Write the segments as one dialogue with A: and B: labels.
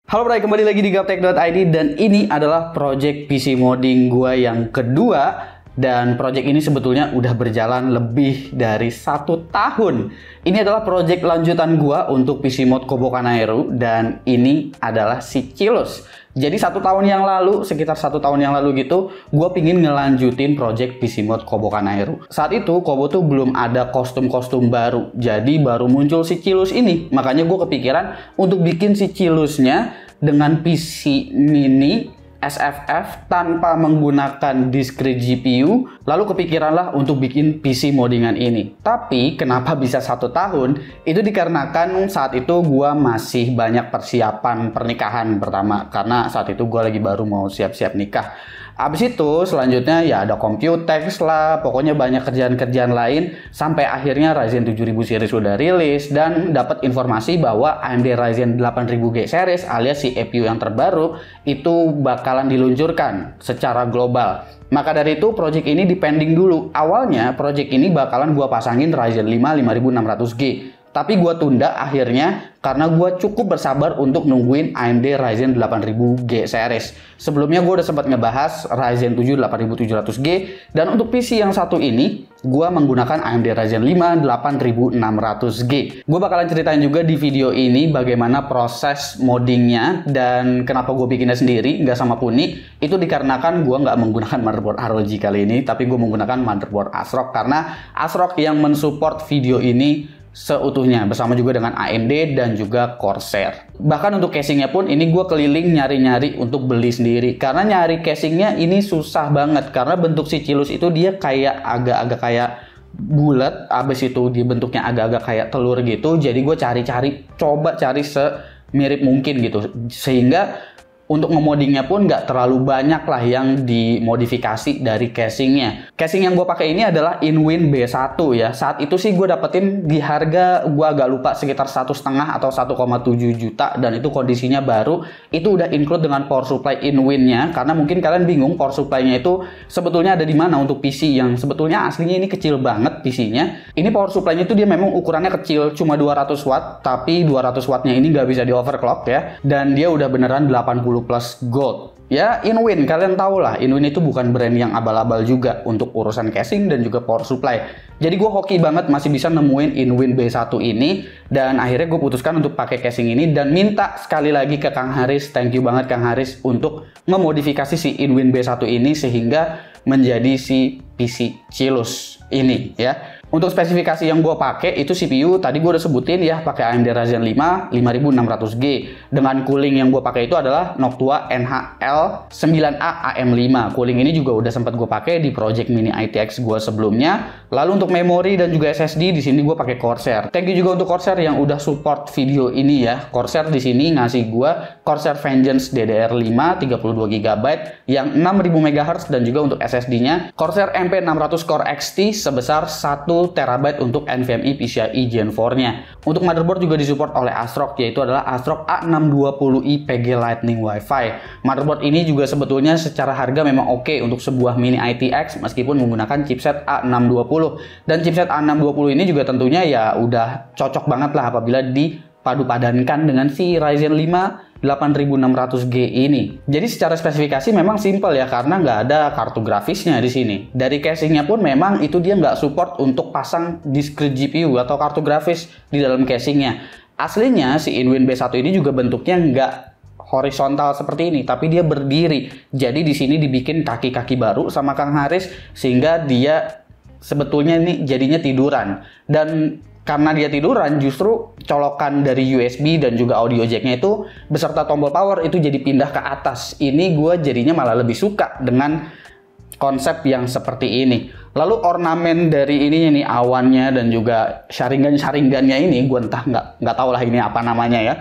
A: Halo Bray, kembali lagi di gaptek.id dan ini adalah project PC modding gua yang kedua. Dan project ini sebetulnya udah berjalan lebih dari 1 tahun. Ini adalah project lanjutan gua untuk PC mod Kobokanairu dan ini adalah si Chilus. Jadi 1 tahun yang lalu, sekitar 1 tahun yang lalu gitu, gua pingin ngelanjutin project PC mod Kobokanairu. Saat itu Kobo tuh belum ada kostum-kostum baru, jadi baru muncul si Chilus ini. Makanya gua kepikiran untuk bikin si Chilusnya dengan PC mini SFF tanpa menggunakan discrete GPU, lalu kepikiranlah untuk bikin PC moddingan ini. Tapi kenapa bisa 1 tahun? Itu dikarenakan saat itu gua masih banyak persiapan pernikahan pertama, karena saat itu gua lagi baru mau siap-siap nikah. Abis itu selanjutnya ya ada Computex lah, pokoknya banyak kerjaan-kerjaan lain sampai akhirnya Ryzen 7000 series sudah rilis dan dapat informasi bahwa AMD Ryzen 8000G series alias si CPU yang terbaru itu bakalan diluncurkan secara global. Maka dari itu project ini dipending dulu. Awalnya project ini bakalan gua pasangin Ryzen 5 5600G. Tapi gue tunda akhirnya karena gue cukup bersabar untuk nungguin AMD Ryzen 8000G series. Sebelumnya gue udah sempat ngebahas Ryzen 7 8700G dan untuk PC yang satu ini gue menggunakan AMD Ryzen 5 8600G. Gue bakalan ceritain juga di video ini bagaimana proses moddingnya dan kenapa gue bikinnya sendiri nggak sama Puni. Itu dikarenakan gue nggak menggunakan motherboard ROG kali ini, tapi gue menggunakan motherboard ASRock karena ASRock yang mensupport video ini seutuhnya bersama juga dengan AMD dan juga Corsair. Bahkan untuk casingnya pun ini gue keliling nyari-nyari untuk beli sendiri karena nyari casingnya ini susah banget karena bentuk si Chilus itu dia kayak agak-agak kayak bulat, abis itu dia bentuknya agak-agak kayak telur gitu. Jadi gue coba cari semirip mungkin gitu sehingga untuk ngemoddingnya pun nggak terlalu banyak lah yang dimodifikasi dari casingnya. Casing yang gue pakai ini adalah Inwin B1 ya. Saat itu sih gue dapetin di harga gue agak lupa sekitar 1,5 atau 1,7 juta dan itu kondisinya baru. Itu udah include dengan power supply Inwin-nya karena mungkin kalian bingung power supply-nya itu sebetulnya ada di mana untuk PC yang sebetulnya aslinya ini kecil banget PC-nya. Ini power supply-nya itu dia memang ukurannya kecil, cuma 200 watt, tapi 200 watt-nya ini nggak bisa di overclock ya. Dan dia udah beneran 80 plus gold. Ya, Inwin, kalian tahu lah, Inwin itu bukan brand yang abal-abal juga untuk urusan casing dan juga power supply. Jadi gue hoki banget masih bisa nemuin Inwin B1 ini dan akhirnya gue putuskan untuk pakai casing ini dan minta sekali lagi ke Kang Haris, thank you banget Kang Haris untuk memodifikasi si Inwin B1 ini sehingga menjadi si PC Chilus ini ya. Untuk spesifikasi yang gue pakai itu CPU tadi gue udah sebutin ya, pakai AMD Ryzen 5 5600G. Dengan cooling yang gue pakai itu adalah Noctua NHL 9A AM5. Cooling ini juga udah sempat gue pakai di Project Mini ITX gue sebelumnya. Lalu untuk memori dan juga SSD di sini gue pakai Corsair. Thank you juga untuk Corsair yang udah support video ini ya. Corsair di sini ngasih gue Corsair Vengeance DDR5 32GB yang 6000 MHz dan juga untuk SSD-nya Corsair MP600 Core XT sebesar 1 TB untuk NVMe PCIe Gen 4-nya. Untuk motherboard juga disupport oleh ASRock yaitu adalah ASRock A620i PG Lightning Wi-Fi. Motherboard ini juga sebetulnya secara harga memang oke untuk sebuah mini ITX meskipun menggunakan chipset A620 dan chipset A620 ini juga tentunya ya udah cocok banget lah apabila dipadu padankan dengan si Ryzen 5 8600G ini. Jadi secara spesifikasi memang simple ya karena nggak ada kartu grafisnya di sini. Dari casingnya pun memang itu dia nggak support untuk pasang discrete GPU atau kartu grafis di dalam casingnya. Aslinya si Inwin B1 ini juga bentuknya nggak horizontal seperti ini, tapi dia berdiri. Jadi di sini dibikin kaki-kaki baru sama Kang Haris sehingga dia sebetulnya ini jadinya tiduran dan karena dia tiduran, justru colokan dari USB dan juga audio jack-nya itu beserta tombol power itu jadi pindah ke atas. Ini gue jadinya malah lebih suka dengan konsep yang seperti ini. Lalu ornamen dari ininya nih, awannya dan juga sharingan-sharingannya ini, gue entah nggak tahu lah ini apa namanya ya.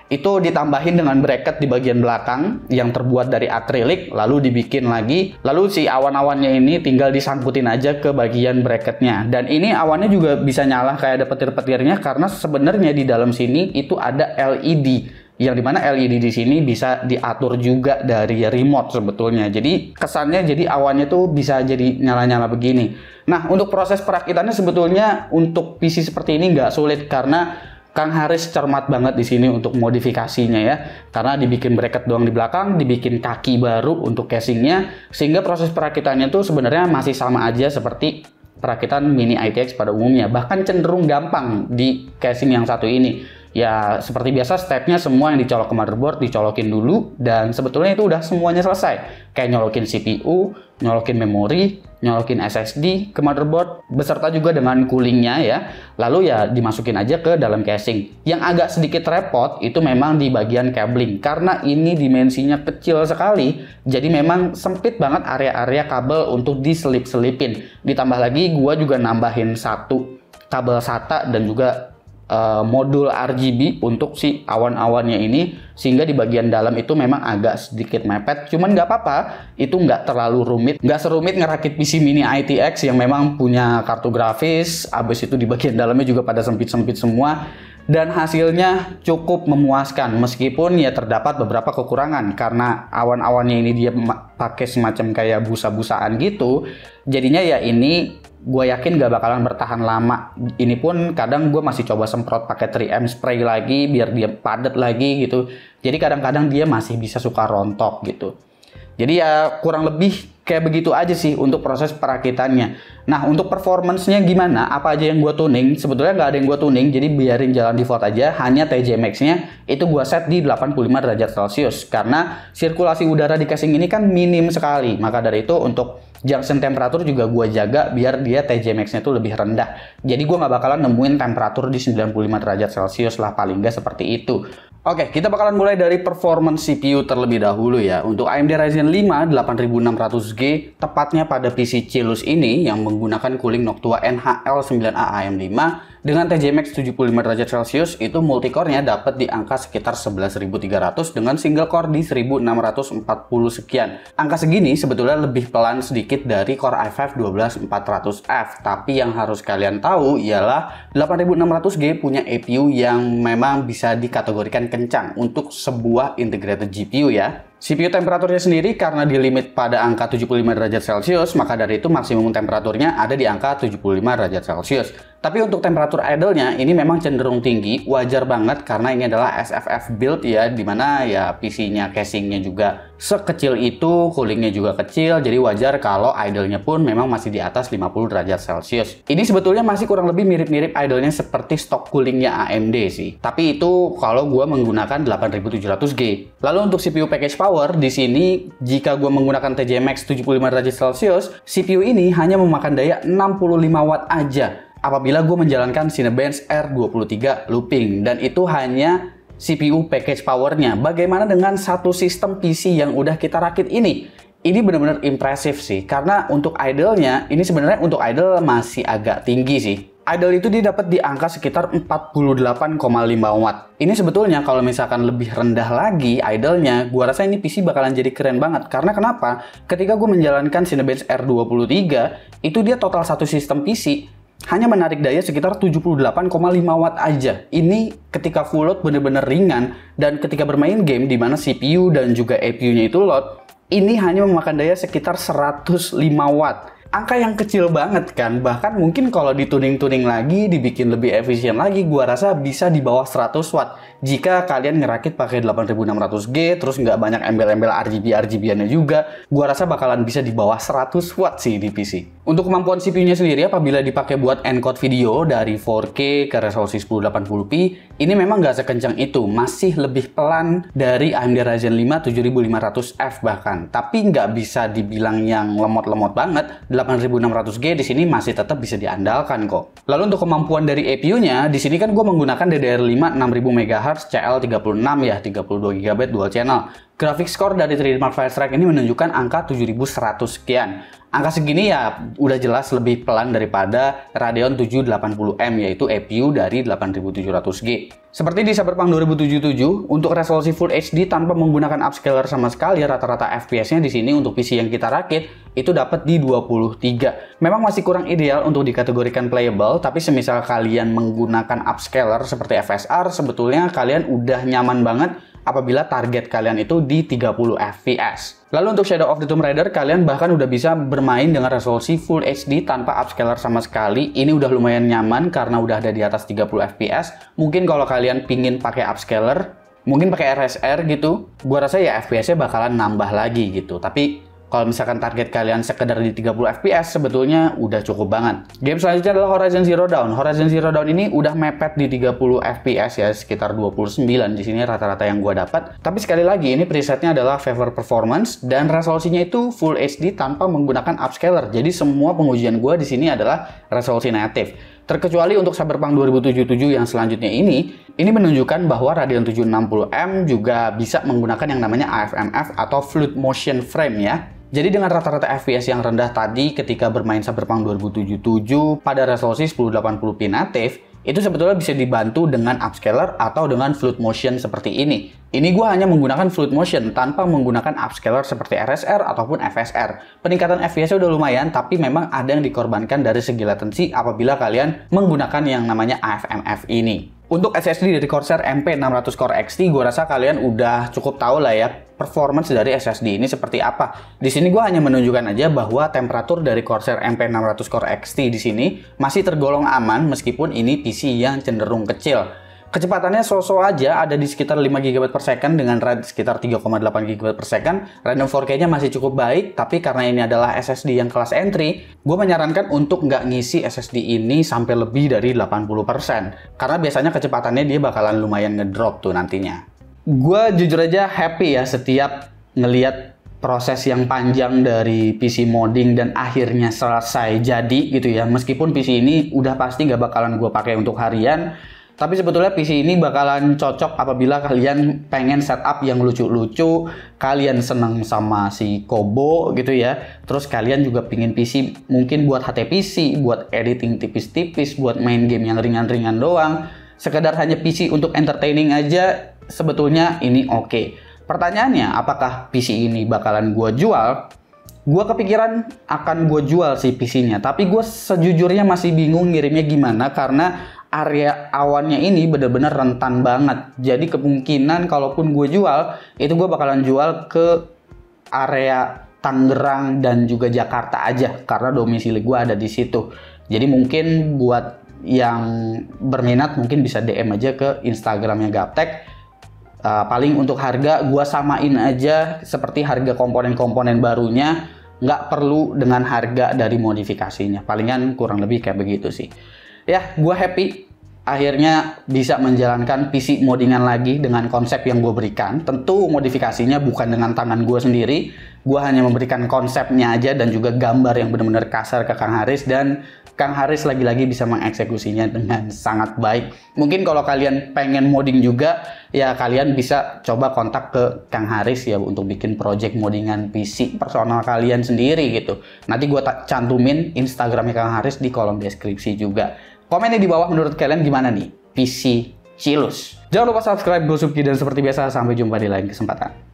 A: Itu ditambahin dengan bracket di bagian belakang yang terbuat dari akrilik, lalu dibikin lagi, lalu si awan-awannya ini tinggal disangkutin aja ke bagian bracketnya. Dan ini awannya juga bisa nyala kayak ada petir-petirnya karena sebenarnya di dalam sini itu ada LED. Yang dimana LED di sini bisa diatur juga dari remote sebetulnya. Jadi kesannya jadi awannya tuh bisa jadi nyala-nyala begini. Nah, untuk proses perakitannya sebetulnya untuk PC seperti ini nggak sulit karena Kang Haris cermat banget di sini untuk modifikasinya ya, karena dibikin bracket doang di belakang, dibikin kaki baru untuk casingnya, sehingga proses perakitannya tuh sebenarnya masih sama aja seperti perakitan Mini ITX pada umumnya, bahkan cenderung gampang di casing yang satu ini. Ya seperti biasa stepnya semua yang dicolok ke motherboard dicolokin dulu, dan sebetulnya itu udah semuanya selesai. Kayak nyolokin CPU, nyolokin memori, nyolokin SSD ke motherboard beserta juga dengan coolingnya ya. Lalu ya dimasukin aja ke dalam casing. Yang agak sedikit repot itu memang di bagian cabling, karena ini dimensinya kecil sekali, jadi memang sempit banget area-area kabel untuk diselip-selipin. Ditambah lagi gua juga nambahin satu kabel SATA dan juga modul RGB untuk si awan-awannya ini, sehingga di bagian dalam itu memang agak sedikit mepet, cuman nggak apa-apa, itu nggak terlalu rumit, nggak serumit ngerakit PC Mini ITX yang memang punya kartu grafis. Abis itu di bagian dalamnya juga pada sempit-sempit semua, dan hasilnya cukup memuaskan meskipun ya terdapat beberapa kekurangan karena awan-awannya ini dia pakai semacam kayak busa-busaan gitu. Jadinya ya ini gue yakin gak bakalan bertahan lama. Ini pun kadang gue masih coba semprot pakai 3M spray lagi biar dia padat lagi gitu. Jadi kadang-kadang dia masih bisa suka rontok gitu. Jadi ya kurang lebih kayak begitu aja sih untuk proses perakitannya. Nah untuk performance-nya gimana? Apa aja yang gue tuning? Sebetulnya nggak ada yang gue tuning, jadi biarin jalan default aja. Hanya TJ Max-nya itu gue set di 85 derajat Celcius. Karena sirkulasi udara di casing ini kan minim sekali. Maka dari itu untuk junction temperatur juga gue jaga biar dia TJ Max-nya itu lebih rendah. Jadi gue nggak bakalan nemuin temperatur di 95 derajat Celcius lah, paling nggak seperti itu. Oke, kita bakalan mulai dari performance CPU terlebih dahulu ya. Untuk AMD Ryzen 5 8600G, tepatnya pada PC Chilus ini yang menggunakan cooling Noctua NHL9A AM5 dengan TJ Max 75 derajat Celcius, itu multicore-nya dapat di angka sekitar 11.300 dengan single core di 1640 sekian. Angka segini sebetulnya lebih pelan sedikit dari Core i5 12400F, tapi yang harus kalian tahu ialah 8600G punya APU yang memang bisa dikategorikan kencang untuk sebuah integrated GPU ya. CPU temperaturnya sendiri karena di limit pada angka 75 derajat Celcius, maka dari itu maksimum temperaturnya ada di angka 75 derajat Celcius. Tapi untuk temperatur idle-nya ini memang cenderung tinggi, wajar banget karena ini adalah SFF build ya, dimana ya PC-nya, casing-nya juga sekecil itu, coolingnya juga kecil, jadi wajar kalau idle-nya pun memang masih di atas 50 derajat Celcius. Ini sebetulnya masih kurang lebih mirip-mirip idle-nya seperti stok coolingnya AMD sih. Tapi itu kalau gue menggunakan 8700G. Lalu untuk CPU package power, di sini jika gue menggunakan TJ Max 75 derajat Celcius, CPU ini hanya memakan daya 65 watt aja apabila gue menjalankan Cinebench R23 looping, dan itu hanya CPU package powernya. Bagaimana dengan satu sistem PC yang udah kita rakit ini? Ini benar-benar impresif sih, karena untuk idle-nya ini sebenarnya untuk idle masih agak tinggi sih. Idle itu dia dapat di angka sekitar 48,5 watt. Ini sebetulnya kalau misalkan lebih rendah lagi idle-nya, gua rasa ini PC bakalan jadi keren banget. Karena kenapa? Ketika gue menjalankan Cinebench R23, itu dia total satu sistem PC hanya menarik daya sekitar 78,5 watt aja. Ini ketika full load bener-bener ringan, dan ketika bermain game di mana CPU dan juga APU-nya itu load, ini hanya memakan daya sekitar 105 watt. Angka yang kecil banget kan, bahkan mungkin kalau dituning-tuning lagi, dibikin lebih efisien lagi, gua rasa bisa di bawah 100 watt. Jika kalian ngerakit pakai 8600G, terus nggak banyak embel-embel RGB-RGB-annya juga, gua rasa bakalan bisa di bawah 100 watt sih di PC. Untuk kemampuan CPU-nya sendiri, apabila dipakai buat encode video dari 4K ke resolusi 1080p, ini memang nggak sekencang itu, masih lebih pelan dari AMD Ryzen 5 7500F bahkan. Tapi nggak bisa dibilang yang lemot-lemot banget. 8600G di sini masih tetap bisa diandalkan kok. Lalu untuk kemampuan dari APU-nya, di sini kan gue menggunakan DDR5 6000 MHz CL36 ya, 32GB dual channel. Graphics core dari 3D Mark Firstrike ini menunjukkan angka 7100 sekian. Angka segini ya udah jelas lebih pelan daripada Radeon 780M, yaitu APU dari 8700G. Seperti di Cyberpunk 2077, untuk resolusi Full HD tanpa menggunakan upscaler sama sekali, rata-rata FPS-nya di sini untuk PC yang kita rakit itu dapat di 23. Memang masih kurang ideal untuk dikategorikan playable, tapi semisal kalian menggunakan upscaler seperti FSR, sebetulnya kalian udah nyaman banget apabila target kalian itu di 30 fps. Lalu untuk Shadow of the Tomb Raider, kalian bahkan udah bisa bermain dengan resolusi Full HD tanpa upscaler sama sekali. Ini udah lumayan nyaman karena udah ada di atas 30 fps. Mungkin kalau kalian pingin pakai upscaler, mungkin pakai RSR gitu, gua rasa ya FPS-nya bakalan nambah lagi gitu. Tapi kalau misalkan target kalian sekedar di 30 fps, sebetulnya udah cukup banget. Game selanjutnya adalah Horizon Zero Dawn. Horizon Zero Dawn ini udah mepet di 30 fps ya, sekitar 29 di sini rata-rata yang gua dapat. Tapi sekali lagi, ini presetnya adalah Favor Performance dan resolusinya itu Full HD tanpa menggunakan upscaler. Jadi semua pengujian gua di sini adalah resolusi native. Terkecuali untuk Cyberpunk 2077 yang selanjutnya ini menunjukkan bahwa Radeon 760M juga bisa menggunakan yang namanya AFMF atau Fluid Motion Frame ya. Jadi dengan rata-rata FPS yang rendah tadi ketika bermain Cyberpunk 2077 pada resolusi 1080p native, itu sebetulnya bisa dibantu dengan upscaler atau dengan fluid motion seperti ini. Ini gue hanya menggunakan fluid motion tanpa menggunakan upscaler seperti RSR ataupun FSR. Peningkatan FPS-nya udah lumayan, tapi memang ada yang dikorbankan dari segi latency apabila kalian menggunakan yang namanya AFMF ini. Untuk SSD dari Corsair MP600 Core XT, gue rasa kalian udah cukup tahu lah ya performance dari SSD ini seperti apa. Di sini gue hanya menunjukkan aja bahwa temperatur dari Corsair MP600 Core XT di sini masih tergolong aman meskipun ini PC yang cenderung kecil. Kecepatannya so-so aja, ada di sekitar 5 GB per second dengan RAID sekitar 3,8 GB per second. Random 4K-nya masih cukup baik, tapi karena ini adalah SSD yang kelas entry, gue menyarankan untuk nggak ngisi SSD ini sampai lebih dari 80%. Karena biasanya kecepatannya dia bakalan lumayan ngedrop tuh nantinya. Gue jujur aja happy ya setiap ngelihat proses yang panjang dari PC modding dan akhirnya selesai jadi gitu ya. Meskipun PC ini udah pasti nggak bakalan gue pakai untuk harian, tapi sebetulnya PC ini bakalan cocok apabila kalian pengen setup yang lucu-lucu, kalian seneng sama si Kobo gitu ya. Terus kalian juga pingin PC mungkin buat HTPC, buat editing tipis-tipis, buat main game yang ringan-ringan doang. Sekedar hanya PC untuk entertaining aja, sebetulnya ini oke. Pertanyaannya, apakah PC ini bakalan gua jual? Gua kepikiran akan gua jual si PC-nya, tapi gue sejujurnya masih bingung ngirimnya gimana karena area awannya ini bener-bener rentan banget. Jadi kemungkinan kalaupun gue jual, itu gue bakalan jual ke area Tangerang dan juga Jakarta aja karena domisili gue ada di situ. Jadi mungkin buat yang berminat mungkin bisa DM aja ke Instagramnya Gaptek. Paling untuk harga gue samain aja seperti harga komponen-komponen barunya, nggak perlu dengan harga dari modifikasinya. Palingan kurang lebih kayak begitu sih. Ya, gue happy akhirnya bisa menjalankan PC moddingan lagi dengan konsep yang gue berikan. Tentu modifikasinya bukan dengan tangan gue sendiri. Gue hanya memberikan konsepnya aja dan juga gambar yang benar-benar kasar ke Kang Haris. Dan Kang Haris lagi-lagi bisa mengeksekusinya dengan sangat baik. Mungkin kalau kalian pengen modding juga, ya kalian bisa coba kontak ke Kang Haris ya untuk bikin project moddingan PC personal kalian sendiri gitu. Nanti gue cantumin Instagramnya Kang Haris di kolom deskripsi juga. Komennya di bawah menurut kalian gimana nih PC Cilus. Jangan lupa subscribe Gosupki dan seperti biasa sampai jumpa di lain kesempatan.